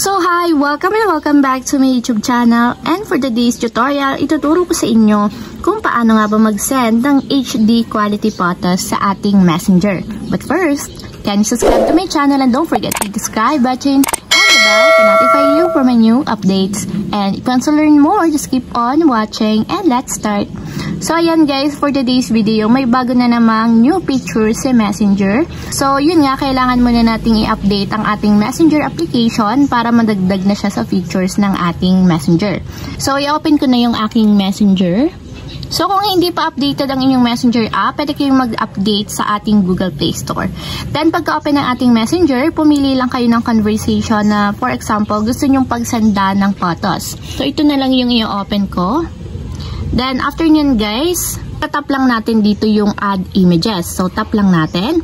So hi! Welcome and welcome back to my YouTube channel, and for today's tutorial, ituturo ko sa inyo kung paano nga ba mag-send ng HD quality photos sa ating messenger. But first, can you subscribe to my channel and don't forget to hit the subscribe button and the bell to notify you for my new updates. And if you want to learn more, just keep on watching and let's start. So ayan guys, for today's video, may bago na namang new feature sa Messenger. So yun nga, kailangan muna nating i-update ang ating Messenger application para madagdag na siya sa features ng ating Messenger. So i-open ko na yung aking Messenger. So kung hindi pa updated ang inyong Messenger app, pwede kayong mag-update sa ating Google Play Store. Then pagka-open ng ating Messenger, pumili lang kayo ng conversation na, for example, gusto nyong pagsanda ng photos. So ito na lang yung i-open ko. Then, after nyan guys, tap lang natin dito yung add images. So, tap lang natin.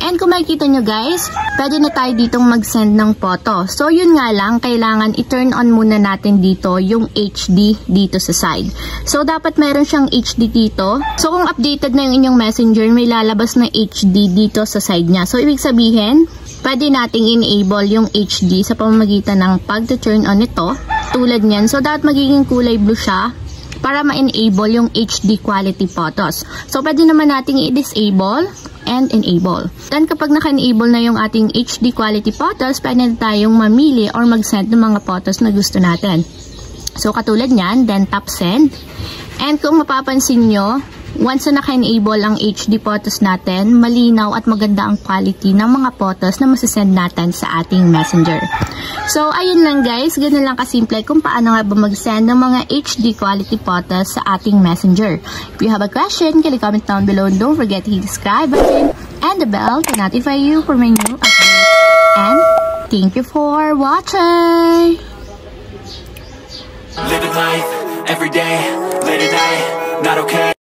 And kung makikita nyo guys, pwede na tayo ditong mag-send ng photo. So, yun nga lang, kailangan i-turn on muna natin dito yung HD dito sa side. So, dapat meron siyang HD dito. So, kung updated na yung inyong messenger, may lalabas na HD dito sa side niya. So, ibig sabihin, pwede nating enable yung HD sa pamamagitan ng pag-turn on ito. Tulad nyan. So, dapat magiging kulay blue siya para ma-enable yung HD quality photos. So, pwede naman nating i-disable and enable. Then, kapag naka-enable na yung ating HD quality photos, pwede na tayong mamili or mag-send ng mga photos na gusto natin. So, katulad nyan, then tap send. And kung mapapansin nyo, once na naka-enable ang HD photos natin, malinaw at maganda ang quality ng mga photos na masasend natin sa ating messenger. So, ayun lang guys, ganun lang kasimple kung paano nga ba mag-send ng mga HD quality photos sa ating messenger. If you have a question, can you comment down below and don't forget to hit the subscribe button and the bell to notify you for my new updates. And thank you for watching! Living life, every day, late at night, not okay.